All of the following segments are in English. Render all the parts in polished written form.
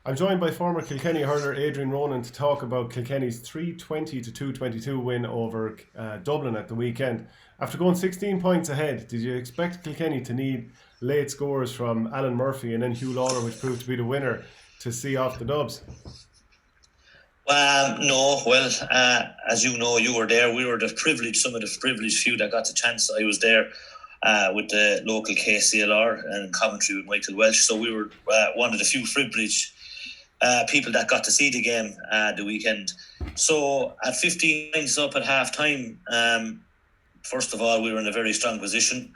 I'm joined by former Kilkenny hurler Adrian Ronan to talk about Kilkenny's 320 to 222 win over Dublin at the weekend. After going 16 points ahead, did you expect Kilkenny to need late scores from Alan Murphy and then Hugh Lawler, which proved to be the winner, to see off the Dubs? No, well, as you know, you were there. We were some of the privileged few that got the chance. I was there with the local KCLR and commentary with Michael Welsh. So we were one of the few privileged people that got to see the game the weekend. So at 15 points up at half time, first of all, we were in a very strong position.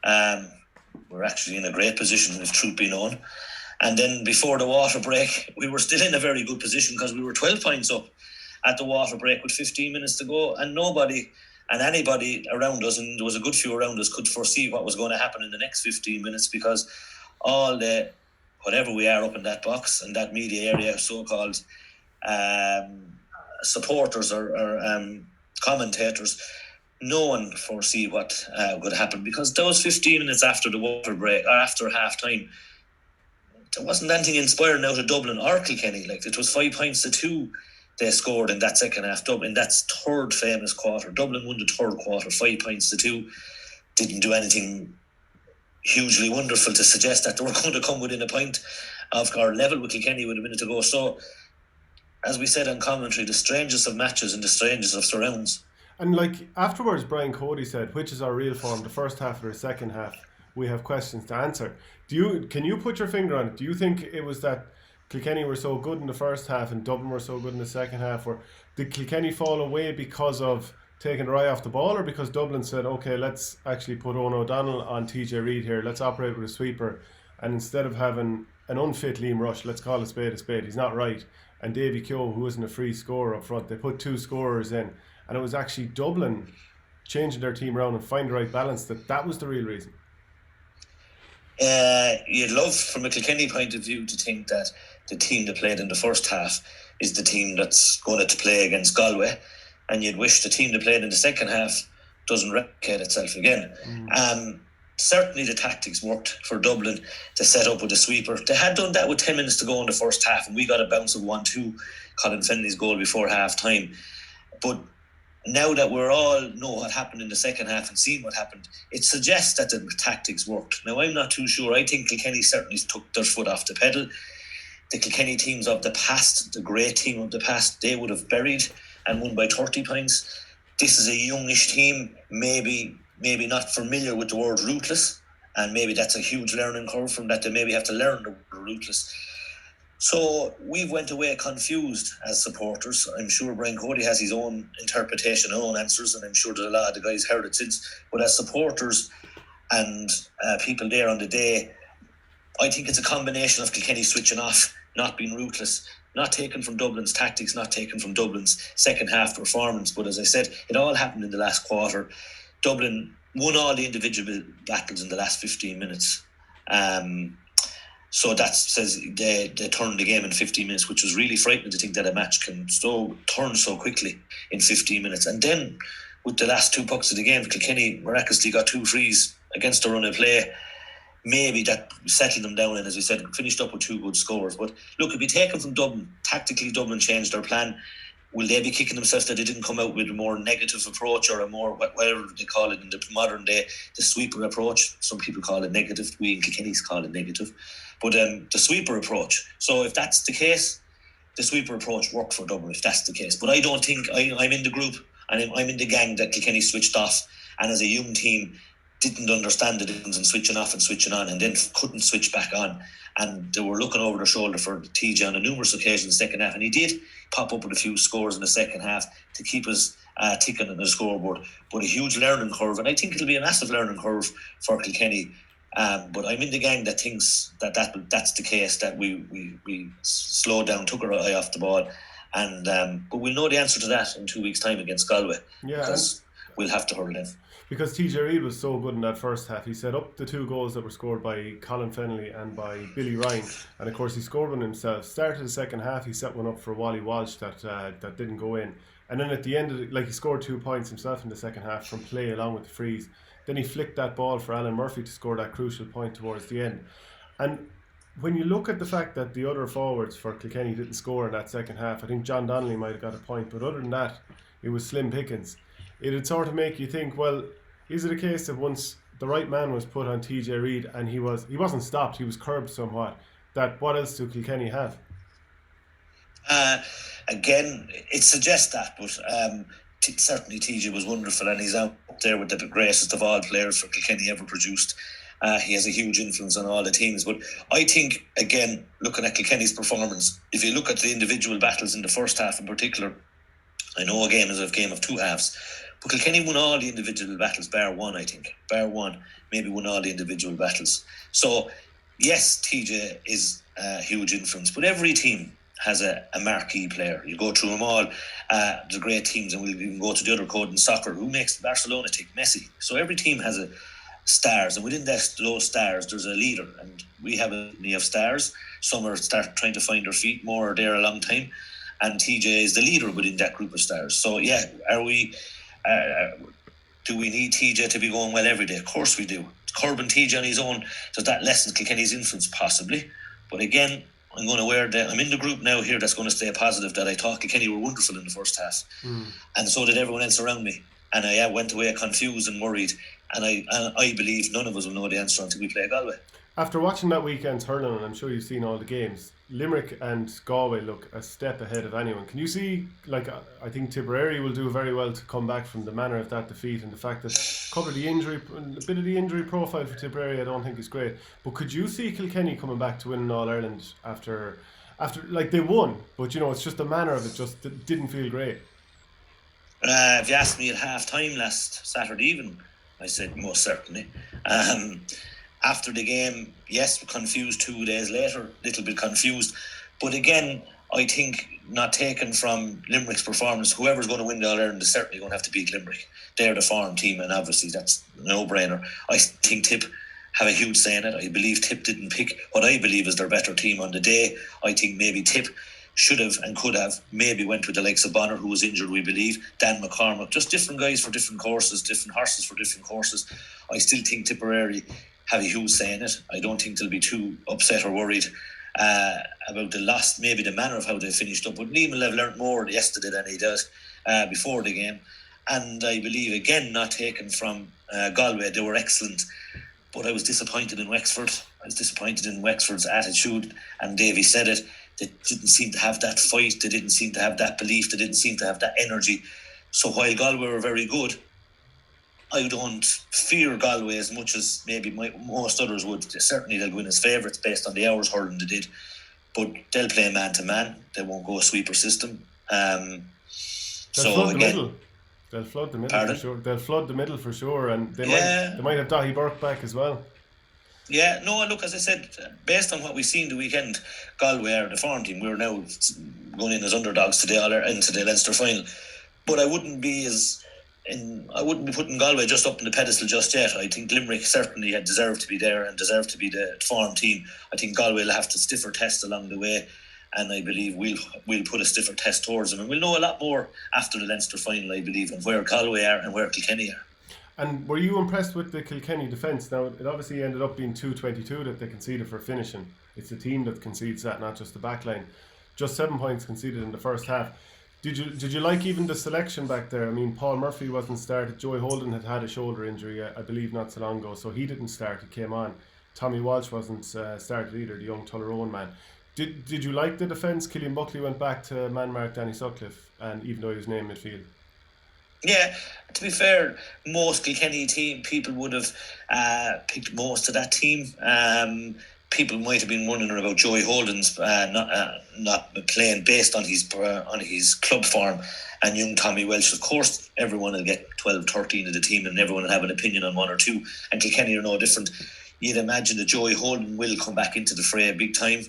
We're actually in a great position, if truth be known. And then before the water break, we were still in a very good position because we were 12 points up at the water break with 15 minutes to go. And nobody and anybody around us, and there was a good few around us, could foresee what was going to happen in the next 15 minutes because all the, whatever we are up in that box and that media area, so-called supporters or commentators, no one foresee what would happen because those 15 minutes after the water break or after half time, there wasn't anything inspiring out of Dublin or Kilkenny. Like, it was 5 points to 2 they scored in that second half. Dublin, that's third famous quarter. Dublin won the third quarter, 5 points to 2. Didn't do anything hugely wonderful to suggest that they were going to come within a point of our level with Kilkenny with a minute to go. So, as we said on commentary, the strangest of matches and the strangest of surrounds. And afterwards, Brian Cody said, which is our real form, the first half or the second half? We have questions to answer. Can you put your finger on it? Do you think it was that Kilkenny were so good in the first half and Dublin were so good in the second half, or did Kilkenny fall away because of taking the eye off the ball, or because Dublin said, okay, let's actually put Owen O'Donnell on TJ Reid here, let's operate with a sweeper, and instead of having an unfit Liam Rush, let's call a spade, he's not right, and Davy Keogh, who isn't a free scorer up front, they put 2 scorers in, and it was actually Dublin changing their team around and finding the right balance, that was the real reason? You'd love, from a Kilkenny point of view, to think that the team that played in the first half is the team that's going to play against Galway, and you'd wish the team that played in the second half doesn't replicate itself again. Certainly the tactics worked for Dublin to set up with a sweeper. They had done that with 10 minutes to go in the first half, and we got a bounce of 1-2, Colin Fennelly's goal before half time. But now that we're all know what happened in the second half and seen what happened, it suggests that the tactics worked. Now, I'm not too sure. I think Kilkenny certainly took their foot off the pedal. The Kilkenny teams of the past, the great team of the past, they would have buried and won by 30 points. This is a youngish team, maybe not familiar with the word ruthless, and maybe that's a huge learning curve from that. They maybe have to learn the word ruthless. So we went away confused as supporters. I'm sure Brian Cody has his own interpretation, own answers, and I'm sure that a lot of the guys heard it since. But as supporters and people there on the day, I think it's a combination of Kilkenny switching off, not being ruthless, not taken from Dublin's tactics, not taken from Dublin's second half performance. But as I said, it all happened in the last quarter. Dublin won all the individual battles in the last 15 minutes. So that says they turned the game in 15 minutes, which was really frightening to think that a match can turn so quickly in 15 minutes. And then with the last 2 pucks of the game, Kilkenny miraculously got 2 frees against the run of play. Maybe that settled them down, and as we said, finished up with 2 good scores. But look, it'd be taken from Dublin. Tactically, Dublin changed their plan. Will they be kicking themselves that they didn't come out with a more negative approach, or a more, whatever they call it in the modern day, the sweeper approach? Some people call it negative. We in Kilkenny's call it negative. But the sweeper approach. So if that's the case, the sweeper approach worked for Dublin, if that's the case. But I don't think, I'm in the group, and I'm in the gang that Kilkenny switched off, and as a young team, didn't understand the difference in switching off and switching on, and then couldn't switch back on. And they were looking over their shoulder for TJ on a numerous occasions in the second half, and he did pop up with a few scores in the second half to keep us ticking on the scoreboard. But a huge learning curve, and I think it'll be a massive learning curve for Kilkenny. But I'm in the gang that thinks that's the case, that we slowed down, took our eye off the ball, and but we'll know the answer to that in 2 weeks' time against Galway, because we'll have to hurl in. Because TJ Reid was so good in that first half. He set up the 2 goals that were scored by Colin Fennelly and by Billy Ryan, and of course he scored one himself. Started the second half, he set one up for Wally Walsh that didn't go in, and then at the end of it, he scored 2 points himself in the second half from play along with the frees. Then he flicked that ball for Alan Murphy to score that crucial point towards the end. And when you look at the fact that the other forwards for Kilkenny didn't score in that second half, I think John Donnelly might have got a point, but other than that, it was slim pickings. It'd sort of make you think, well, is it a case that once the right man was put on TJ Reid and he wasn't stopped, he was curbed somewhat, that what else do Kilkenny have? Again, it suggests that, but certainly TJ was wonderful, and he's out there with the greatest of all players for Kilkenny ever produced. He has a huge influence on all the teams. But I think, again, looking at Kilkenny's performance, if you look at the individual battles in the first half in particular, I know a game is a game of two halves, but Kilkenny won all the individual battles, bar one, I think. Bar one, maybe won all the individual battles. So, yes, TJ is a huge influence, but every team has a marquee player. You go through them all, the great teams, and we'll even go to the other code in soccer. Who makes Barcelona tick? Messi. So every team has a stars, and within those stars there's a leader, and we have stars. Some are trying to find their feet, more are there a long time, and TJ is the leader within that group of stars. So yeah, are we do we need TJ to be going well every day? Of course we do. Curbing TJ on his own, does that lessen Kilkenny's influence? Possibly, but again, I'm going to I'm in the group now here that's going to stay positive, that I thought Kilkenny were wonderful in the first half, and so did everyone else around me, and I went away confused and worried, and I believe none of us will know the answer until we play Galway. After watching that weekend's hurling, and I'm sure you've seen all the games, Limerick and Galway look a step ahead of anyone. Can you see, I think Tipperary will do very well to come back from the manner of that defeat, and the fact that a bit of the injury profile for Tipperary I don't think is great. But could you see Kilkenny coming back to winning All Ireland after they won, but it's just the manner of it just didn't feel great? If you asked me at half time last Saturday evening, I said most certainly. After the game, yes, confused 2 days later, a little bit confused. But again, I think not taken from Limerick's performance, whoever's going to win the All-Ireland is certainly going to have to beat Limerick. They're the farm team, and obviously that's a no-brainer. I think Tip have a huge say in it. I believe Tip didn't pick what I believe is their better team on the day. I think maybe Tip should have and could have maybe went with the likes of Bonner, who was injured, we believe, Dan McCormack, just different guys for different courses, different horses for different courses. I still think Tipperary have a huge say in it. I don't think they'll be too upset or worried about the loss, maybe the manner of how they finished up. But Liam will have learnt more yesterday than he did before the game. And I believe, again, not taken from Galway, they were excellent. But I was disappointed in Wexford. I was disappointed in Wexford's attitude, and Davy said it. They didn't seem to have that fight. They didn't seem to have that belief. They didn't seem to have that energy. So while Galway were very good, I don't fear Galway as much as maybe most others would. Certainly they'll win as favourites based on the hours hurling they did, but they'll play man to man. They won't go a sweeper system. They'll flood the middle for sure. They'll flood the middle for sure, and they might have Dahi Burke back as well. Yeah, no, look, as I said, based on what we've seen the weekend, Galway are the farm team. We're now going in as underdogs into the Leinster final, but I wouldn't be putting Galway just up in the pedestal just yet. I think Limerick certainly had deserved to be there and deserved to be the farm team. I think Galway will have to stiffer test along the way, and I believe we'll put a stiffer test towards them, and we'll know a lot more after the Leinster final, I believe, and where Galway are and where Kilkenny are. And were you impressed with the Kilkenny defence? Now, it obviously ended up being 2-22 that they conceded for finishing. It's the team that concedes that, not just the back line. Just 7 points conceded in the first half. Did you like even the selection back there? I mean, Paul Murphy wasn't started. Joey Holden had a shoulder injury, I believe, not so long ago, so he didn't start. He came on. Tommy Walsh wasn't started either, the young Tullaroan man. Did you like the defence? Killian Buckley went back to man mark Danny Sutcliffe, and even though he was named midfield. Yeah, to be fair, most Kilkenny team people would have picked most of that team. People might have been wondering about Joey Holden's not playing based on his club form, and young Tommy Welsh. Of course, everyone will get 12, 13 of the team, and everyone will have an opinion on one or two. And Kilkenny are no different. You'd imagine that Joey Holden will come back into the fray big time,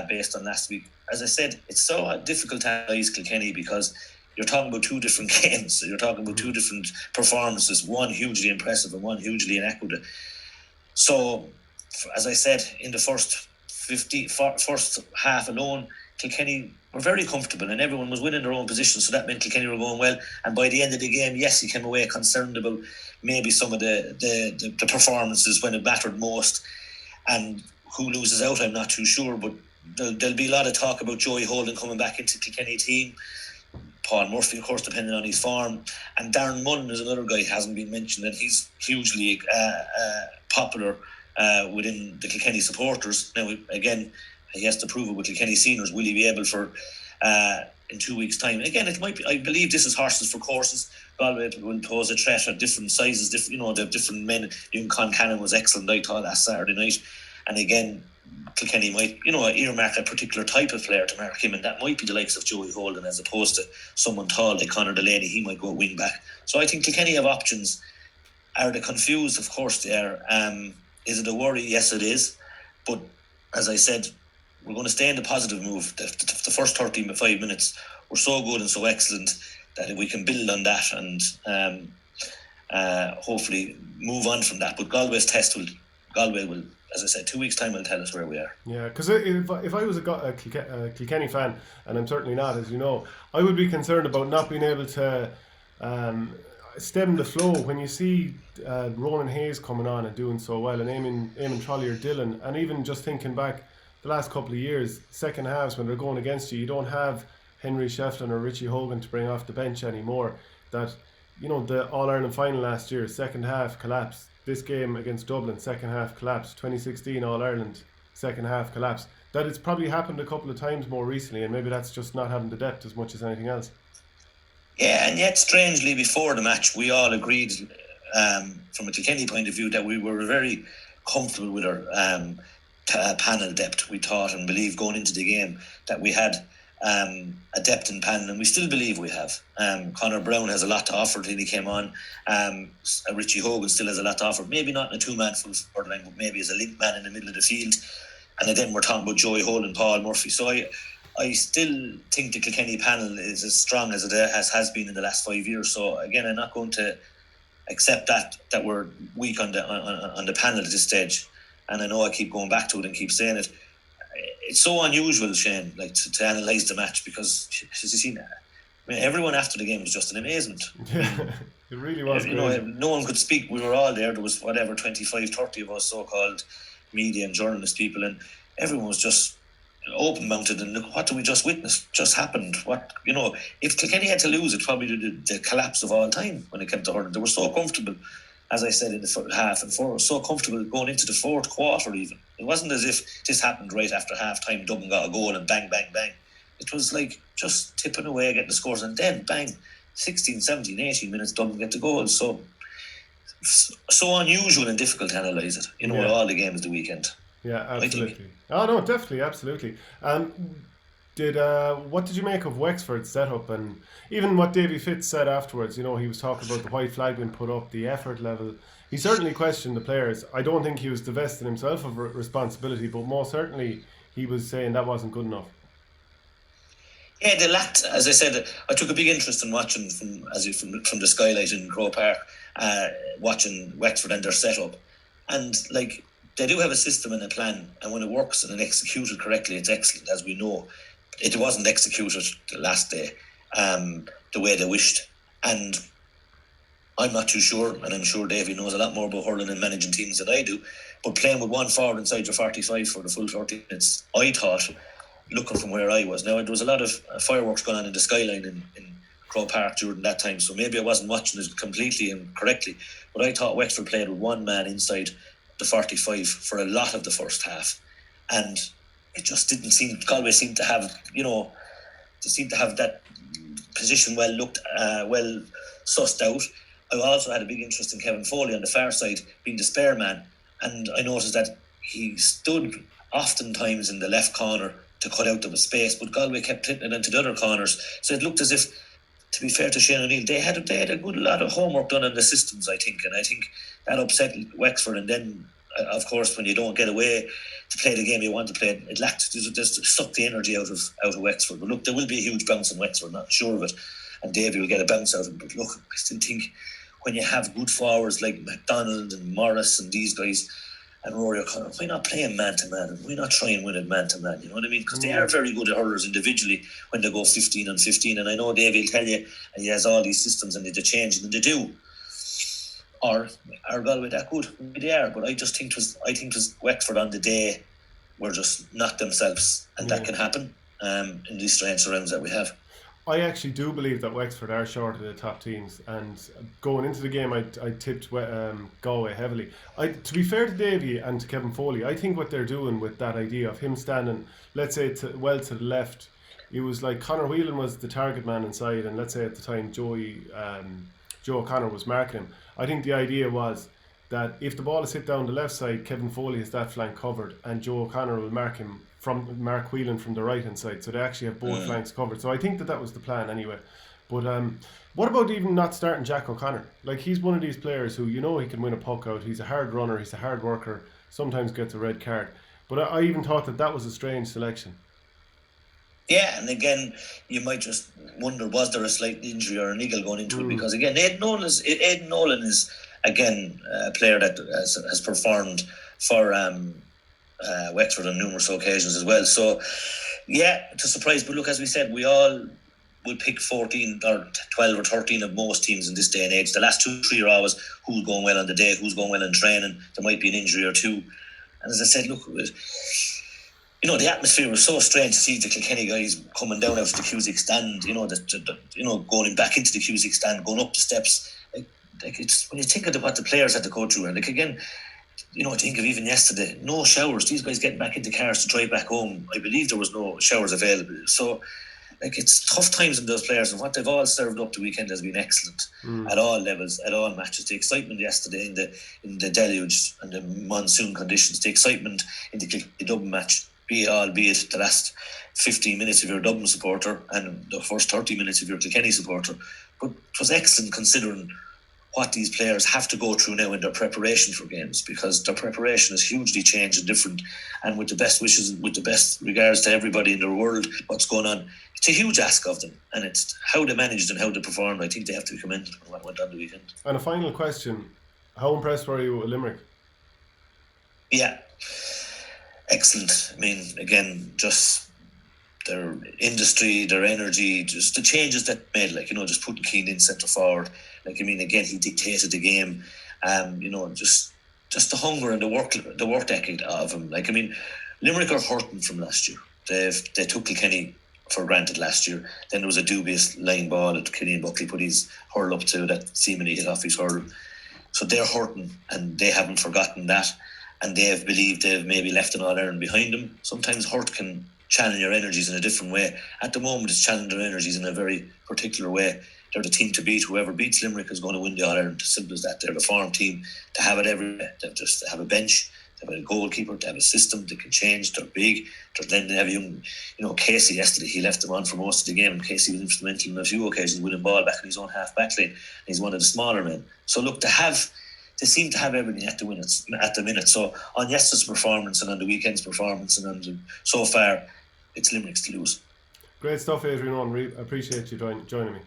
based on last week. As I said, it's so difficult to analyse Kilkenny because you're talking about two different games. So you're talking about two different performances, one hugely impressive and one hugely inaccurate. So, as I said, in the first half alone, Kilkenny were very comfortable and everyone was winning their own position, so that meant Kilkenny were going well. And by the end of the game, yes, he came away concerned about maybe some of the performances when it mattered most. And who loses out, I'm not too sure, but there'll be a lot of talk about Joey Holden coming back into the Kilkenny team. Paul Murphy, of course, depending on his form, and Darren Mullen is another guy who hasn't been mentioned, and he's hugely popular within the Kilkenny supporters. Now, again, he has to prove it with Kilkenny seniors. Will he be able for in 2 weeks' time? And again, it might be. I believe this is horses for courses. Galway will pose a threat at different sizes. The different men. Even Con Cannon was excellent, I thought, last Saturday night. And again, Kilkenny might, earmark a particular type of player to mark him, and that might be the likes of Joey Holden as opposed to someone tall like Conor Delaney. He might go wing back. So I think Kilkenny have options. Are they confused? Of course they are. Is it a worry? Yes, it is. But as I said, we're going to stay in the positive move. The first 35 minutes were so good and so excellent that we can build on that and hopefully move on from that. But Galway will, as I said, 2 weeks' time will tell us where we are. Yeah, because if I was a Kilkenny fan, and I'm certainly not, as you know, I would be concerned about not being able to stem the flow when you see Ronan Hayes coming on and doing so well, and Eamon Trollier Dillon, and even just thinking back the last couple of years, second halves when they're going against you, you don't have Henry Shefflin or Richie Hogan to bring off the bench anymore. That, the All-Ireland final last year, second half collapse. This game against Dublin, second half collapse. 2016 All-Ireland, second half collapse. That it's probably happened a couple of times more recently, and maybe that's just not having the depth as much as anything else. Yeah, and yet strangely before the match we all agreed from a Kilkenny point of view that we were very comfortable with our panel depth. We thought and believed going into the game that we had a depth in panel, and we still believe we have. Conor Brown has a lot to offer till he came on. Richie Hogan still has a lot to offer, maybe not in a two-man full forward line, but maybe as a link man in the middle of the field. And then we're talking about Joey Holden, Paul Murphy. So I still think the Kilkenny panel is as strong as it has been in the last 5 years. So again, I'm not going to accept that we're weak on the panel at this stage. And I know I keep going back to it and keep saying it. It's so unusual, Shane, like to analyse the match, because as you see, everyone after the game was just an amazement. Yeah, it really was. No one could speak. We were all there. There was 25-30 of us so-called media and journalist people, and everyone was just open-mouthed. And look, what did we just witness? Just happened. If Kilkenny had to lose, it probably the collapse of all time when it came to hurling. They were so comfortable, as I said, in the half and forward, so comfortable going into the fourth quarter even. It wasn't as if this happened right after half-time, Dublin got a goal and bang, bang, bang. It was like just tipping away, getting the scores, and then bang, 16, 17, 18 minutes, Dublin get the goals. So unusual and difficult to analyse it, all the games the weekend. Yeah, absolutely. Oh, no, definitely, absolutely. What did you make of Wexford's setup, and even what Davy Fitz said afterwards? He was talking about the white flag being put up, the effort level. He certainly questioned the players. I don't think he was divesting himself of responsibility, but most certainly he was saying that wasn't good enough. Yeah, they lacked, as I said, I took a big interest in watching from the skylight in Croke Park, watching Wexford and their setup. And they do have a system and a plan, and when it works and executed correctly, it's excellent, as we know. It wasn't executed the last day the way they wished, and I'm not too sure, and I'm sure Davey knows a lot more about hurling and managing teams than I do, but playing with one forward inside your 45 for the full 30 minutes, I thought, looking from where I was, now there was a lot of fireworks going on in the skyline in Croke Park during that time, so maybe I wasn't watching it completely and correctly, but I thought Wexford played with one man inside the 45 for a lot of the first half, and it just didn't seem, Galway seemed to have, they seemed to have that position well sussed out. I also had a big interest in Kevin Foley on the far side, being the spare man, and I noticed that he stood oftentimes in the left corner to cut out the space, but Galway kept hitting it into the other corners, so it looked as if, to be fair to Shane O'Neill, they had a good lot of homework done on the systems, I think, and I think that upset Wexford. And then, of course, when you don't get away to play the game you want to play, it just sucked the energy out of Wexford. But look, there will be a huge bounce in Wexford, not sure of it, and Davy will get a bounce out of it. But look, I still think when you have good forwards like McDonald and Morris and these guys and Rory O'Connor, why not play him man to man, and why not try and win it man to man? You know what I mean? Because they are very good at hurlers individually when they go 15 on 15, and I know Davey will tell you, and he has all these systems and they change, and they do. Or are Galway that good? Maybe they are, but I think it was Wexford on the day were just not themselves, and that can happen in these strange surrounds that we have. I actually do believe that Wexford are short of the top teams, and going into the game, I tipped Galway heavily. To be fair to Davy and to Kevin Foley, I think what they're doing with that idea of him standing, let's say, to the left, it was like Conor Whelan was the target man inside, and let's say at the time Joe O'Connor was marking him. I think the idea was that if the ball is hit down the left side, Kevin Foley has that flank covered, and Joe O'Connor will mark Whelan from the right hand side, so they actually have both flanks covered. So I think that was the plan anyway. But what about even not starting Jack O'Connor? Like, he's one of these players who, he can win a puck out. He's a hard runner. He's a hard worker. Sometimes gets a red card. But I even thought that was a strange selection. Yeah, and again, you might just wonder, was there a slight injury or a niggle going into it? Because again, Aidan Nolan is again a player that has performed for Wexford on numerous occasions as well. So, yeah, it's a surprise. But look, as we said, we all will pick 14 or 12 or 13 of most teams in this day and age. The last 2-3 are always who's going well on the day, who's going well in training. There might be an injury or two. And as I said, look, the atmosphere was so strange to see the Kilkenny guys coming down out of the Cusack stand, going back into the Cusack stand, going up the steps. Like it's, when you think of what the players had to go through, and again, think of even yesterday, no showers. These guys getting back into cars to drive back home. I believe there was no showers available. So, it's tough times in those players, and what they've all served up the weekend has been excellent at all levels, at all matches. The excitement yesterday in the deluge and the monsoon conditions, the excitement in the Dublin match, albeit the last 15 minutes if you're a Dublin supporter and the first 30 minutes if you're a Kilkenny supporter. But it was excellent considering what these players have to go through now in their preparation for games, because their preparation is hugely changed and different, and with the best wishes and with the best regards to everybody in the world, what's going on, it's a huge ask of them, and it's how they managed and how they performed. I think they have to be commended on what went on the weekend. And a final question, how impressed were you with Limerick? Yeah, excellent. I mean, again, just their industry, their energy, just the changes that made, just putting Keane in centre forward. Again, he dictated the game. Just the hunger and the work ethic of him. Limerick are hurting from last year. They took Kilkenny for granted last year. Then there was a dubious line ball that Kenny and Buckley put his hurl up to that seemingly hit off his hurl. So they're hurting, and they haven't forgotten that. And they've believed they've maybe left an All-Ireland behind them. Sometimes hurt can channel your energies in a different way. At the moment, it's channeling their energies in a very particular way. They're the team to beat. Whoever beats Limerick is going to win the All-Ireland. As simple as that. They're the form team to have it everywhere. They have a bench. They have a goalkeeper. They have a system. They can change. They're big. Then they have young, Casey yesterday. He left them on for most of the game, and Casey was instrumental in a few occasions winning ball back in his own half back lane. He's one of the smaller men. So look, they seem to have everything at the minute. So on yesterday's performance and on the weekend's performance and so far, it's Limerick's to lose. Great stuff, Adrian Ronan. I appreciate you joining me.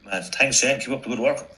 Man, thanks, Shane. Keep up the good work.